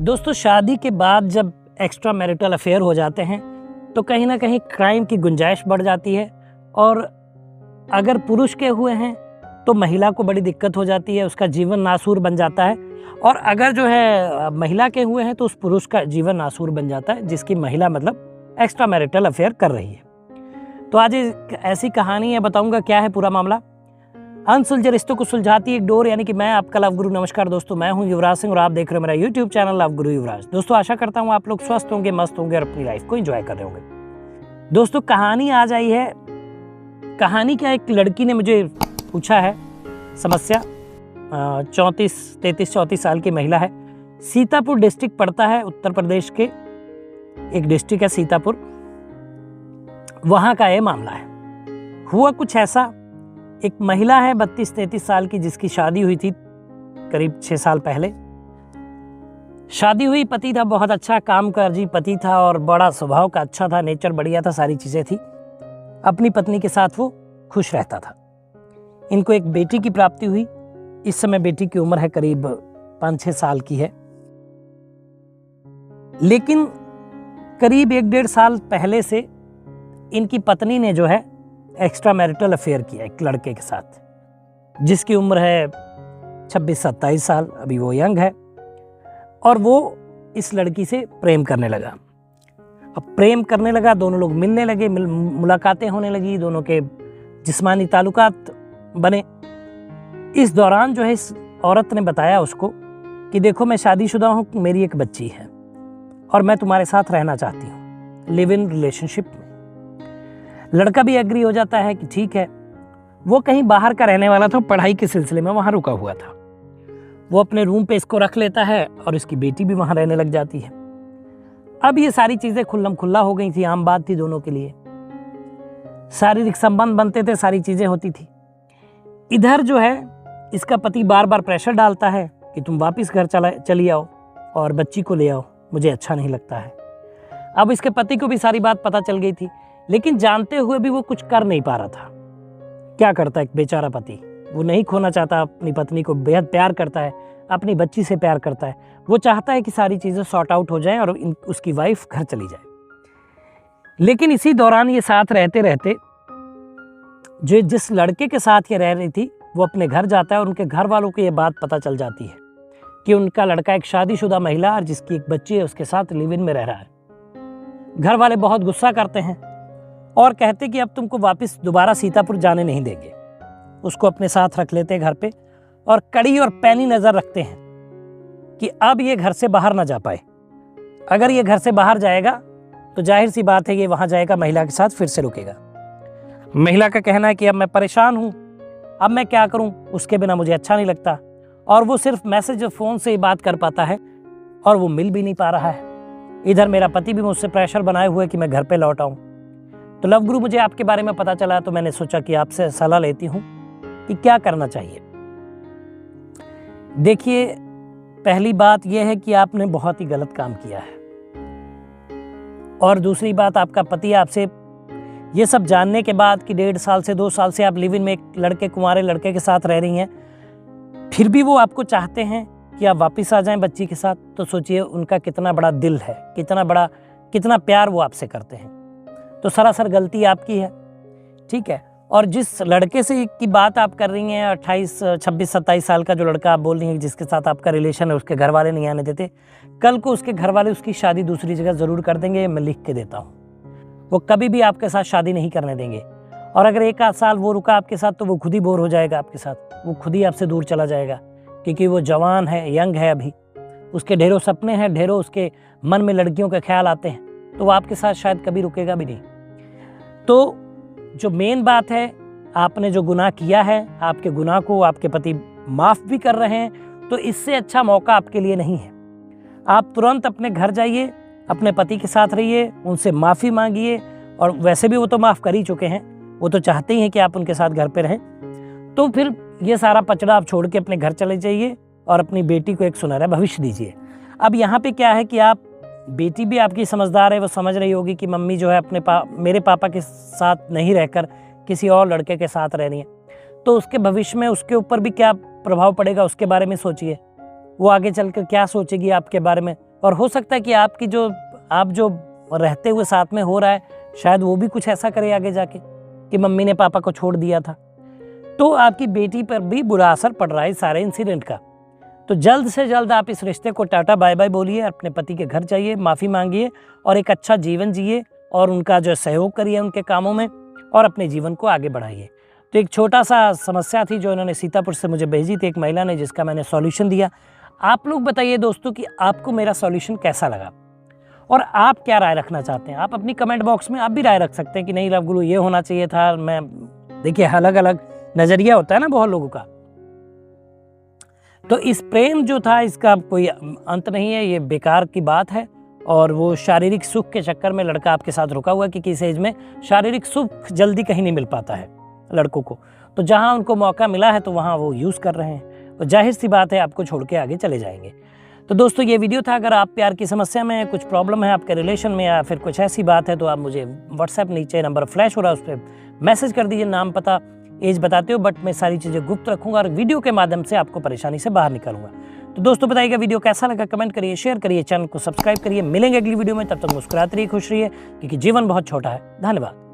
दोस्तों, शादी के बाद जब एक्स्ट्रा मैरिटल अफेयर हो जाते हैं तो कहीं ना कहीं क्राइम की गुंजाइश बढ़ जाती है। और अगर पुरुष के हुए हैं तो महिला को बड़ी दिक्कत हो जाती है, उसका जीवन नासूर बन जाता है। और अगर जो है महिला के हुए हैं तो उस पुरुष का जीवन नासूर बन जाता है, जिसकी महिला मतलब एक्स्ट्रा मैरिटल अफेयर कर रही है। तो आज एक ऐसी कहानी है, बताऊंगा क्या है पूरा मामला। अनसुलझे रिश्तों को सुलझाती एक डोर, यानी कि मैं आपका लव गुरु। नमस्कार दोस्तों, मैं हूं युवराज सिंह और आप देख रहे हो मेरा यूट्यूब चैनल लव गुरु युवराज। दोस्तों, आशा करता हूं आप लोग स्वस्थ होंगे, मस्त होंगे और अपनी लाइफ को एंजॉय कर रहे होंगे। दोस्तों, कहानी आज आई है। कहानी क्या, एक लड़की ने मुझे पूछा है समस्या। 33-34 साल की महिला है, सीतापुर डिस्ट्रिक्ट पड़ता है, उत्तर प्रदेश के एक डिस्ट्रिक्ट है सीतापुर, वहां का ये मामला है। हुआ कुछ ऐसा, एक महिला है 32-33 साल की, जिसकी शादी हुई थी करीब 6 साल पहले। शादी हुई, पति था बहुत अच्छा कामकाजी पति था और बड़ा स्वभाव का अच्छा था, नेचर बढ़िया था, सारी चीजें थी। अपनी पत्नी के साथ वो खुश रहता था। इनको एक बेटी की प्राप्ति हुई। इस समय बेटी की उम्र है करीब 5-6 साल की है। लेकिन करीब 1-1.5 साल पहले से इनकी पत्नी ने जो है एक्स्ट्रा मैरिटल अफेयर किया एक लड़के के साथ, जिसकी उम्र है 26-27 साल, अभी वो यंग है। और वो इस लड़की से प्रेम करने लगा। अब प्रेम करने लगा, दोनों लोग मिलने लगे, मुलाकातें होने लगी, दोनों के जिस्मानी ताल्लुकात बने। इस दौरान जो है इस औरत ने बताया उसको कि देखो, मैं शादीशुदा हूँ, मेरी एक बच्ची है और मैं तुम्हारे साथ रहना चाहती हूँ, लिव इन रिलेशनशिप में। लड़का भी एग्री हो जाता है कि ठीक है। वो कहीं बाहर का रहने वाला था, पढ़ाई के सिलसिले में वहां रुका हुआ था। वो अपने रूम पे इसको रख लेता है और इसकी बेटी भी वहां रहने लग जाती है। अब ये सारी चीजें खुल्लम खुल्ला हो गई थी, आम बात थी दोनों के लिए। शारीरिक संबंध बनते थे, सारी चीजें होती थी। इधर जो है इसका पति बार बार प्रेशर डालता है कि तुम वापिस घर चली आओ और बच्ची को ले आओ, मुझे अच्छा नहीं लगता है। अब इसके पति को भी सारी बात पता चल गई थी, लेकिन जानते हुए भी वो कुछ कर नहीं पा रहा था। क्या करता है एक बेचारा पति, वो नहीं खोना चाहता अपनी पत्नी को, बेहद प्यार करता है, अपनी बच्ची से प्यार करता है। वो चाहता है कि सारी चीज़ें सॉर्ट आउट हो जाएं और उसकी वाइफ घर चली जाए। लेकिन इसी दौरान ये साथ रहते रहते जो जिस लड़के के साथ ये रह रही थी वो अपने घर जाता है और उनके घर वालों को ये बात पता चल जाती है कि उनका लड़का एक शादीशुदा महिला और जिसकी एक बच्ची है उसके साथ लिव इन में रह रहा है। घर वाले बहुत गुस्सा करते हैं और कहते कि अब तुमको वापस दोबारा सीतापुर जाने नहीं देंगे। उसको अपने साथ रख लेते हैं घर पे और कड़ी और पैनी नज़र रखते हैं कि अब ये घर से बाहर ना जा पाए। अगर ये घर से बाहर जाएगा तो जाहिर सी बात है ये वहाँ जाएगा, महिला के साथ फिर से रुकेगा। महिला का कहना है कि अब मैं परेशान हूँ, अब मैं क्या करूँ, उसके बिना मुझे अच्छा नहीं लगता। और वो सिर्फ मैसेज और फ़ोन से ही बात कर पाता है और वो मिल भी नहीं पा रहा है। इधर मेरा पति भी मुझसे प्रेशर बनाए हुए कि मैं घर पे लौट आऊँ। तो लव गुरु, मुझे आपके बारे में पता चला तो मैंने सोचा कि आपसे सलाह लेती हूँ कि क्या करना चाहिए। देखिए, पहली बात यह है कि आपने बहुत ही गलत काम किया है। और दूसरी बात, आपका पति आपसे ये सब जानने के बाद कि 1.5 साल से 2 साल से आप लिव इन में एक कुंवारे लड़के के साथ रह रही हैं, फिर भी वो आपको चाहते हैं कि आप वापस आ जाएं बच्ची के साथ, तो सोचिए उनका कितना बड़ा दिल है, कितना प्यार वो आपसे करते हैं। तो सरासर गलती आपकी है, ठीक है। और जिस लड़के से की बात आप कर रही हैं, 28, 26, 27 साल का जो लड़का आप बोल रही हैं जिसके साथ आपका रिलेशन है, उसके घर वाले नहीं आने देते। कल को उसके घर वाले उसकी शादी दूसरी जगह ज़रूर कर देंगे, मैं लिख के देता हूँ। वो कभी भी आपके साथ शादी नहीं करने देंगे। और अगर 1-8 साल वो रुका आपके साथ तो वो खुद ही बोर हो जाएगा आपके साथ, वो खुद ही आपसे दूर चला जाएगा, क्योंकि वो जवान है, यंग है अभी, उसके ढेरों सपने हैं, ढेरों उसके मन में लड़कियों के ख्याल आते हैं, तो वो आपके साथ शायद कभी रुकेगा भी नहीं। तो जो मेन बात है, आपने जो गुनाह किया है, आपके गुनाह को आपके पति माफ़ भी कर रहे हैं, तो इससे अच्छा मौका आपके लिए नहीं है। आप तुरंत अपने घर जाइए, अपने पति के साथ रहिए, उनसे माफ़ी मांगिए। और वैसे भी वो तो माफ़ कर ही चुके हैं, वो तो चाहते ही हैं कि आप उनके साथ घर पे रहें। तो फिर ये सारा पचड़ा आप छोड़ के अपने घर चले जाइए और अपनी बेटी को एक सुनहरा भविष्य दीजिए। अब यहाँ पे क्या है कि आप, बेटी भी आपकी समझदार है, वो समझ रही होगी कि मम्मी जो है मेरे पापा के साथ नहीं रहकर किसी और लड़के के साथ रह रही है, तो उसके भविष्य में उसके ऊपर भी क्या प्रभाव पड़ेगा उसके बारे में सोचिए। वो आगे चलकर क्या सोचेगी आपके बारे में, और हो सकता है कि आप जो रहते हुए साथ में हो रहा है, शायद वो भी कुछ ऐसा करे आगे जाके कि मम्मी ने पापा को छोड़ दिया था। तो आपकी बेटी पर भी बुरा असर पड़ रहा है इस सारे इंसिडेंट का। तो जल्द से जल्द आप इस रिश्ते को टाटा बाय बाय बोलिए, अपने पति के घर जाइए, माफ़ी मांगिए और एक अच्छा जीवन जिए और उनका जो सहयोग करिए उनके कामों में और अपने जीवन को आगे बढ़ाइए। तो एक छोटा सा समस्या थी जो इन्होंने सीतापुर से मुझे भेजी थी एक महिला ने, जिसका मैंने सॉल्यूशन दिया। आप लोग बताइए दोस्तों कि आपको मेरा सॉल्यूशन कैसा लगा और आप क्या राय रखना चाहते हैं। आप अपनी कमेंट बॉक्स में आप भी राय रख सकते हैं कि नहीं लव गुरु ये होना चाहिए था। मैं देखिए अलग अलग नज़रिया होता है ना बहुत लोगों का। तो इस प्रेम जो था इसका कोई अंत नहीं है, ये बेकार की बात है। और वो शारीरिक सुख के चक्कर में लड़का आपके साथ रुका हुआ है कि किस एज में शारीरिक सुख जल्दी कहीं नहीं मिल पाता है लड़कों को। तो जहाँ उनको मौका मिला है तो वहाँ वो यूज़ कर रहे हैं। तो जाहिर सी बात है आपको छोड़ के आगे चले जाएंगे। तो दोस्तों ये वीडियो था। अगर आप प्यार की समस्या में कुछ प्रॉब्लम है आपके रिलेशन में या फिर कुछ ऐसी बात है तो आप मुझे व्हाट्सएप नीचे नंबर फ्लैश हो रहा है उस पर मैसेज कर दीजिए, नाम पता एज बताते हो, बट मैं सारी चीज़ें गुप्त रखूंगा और वीडियो के माध्यम से आपको परेशानी से बाहर निकालूंगा। तो दोस्तों बताइएगा वीडियो कैसा लगा, कमेंट करिए, शेयर करिए, चैनल को सब्सक्राइब करिए। मिलेंगे अगली वीडियो में, तब तक मुस्कुराते रहिए, खुश रहिए, क्योंकि जीवन बहुत छोटा है। धन्यवाद।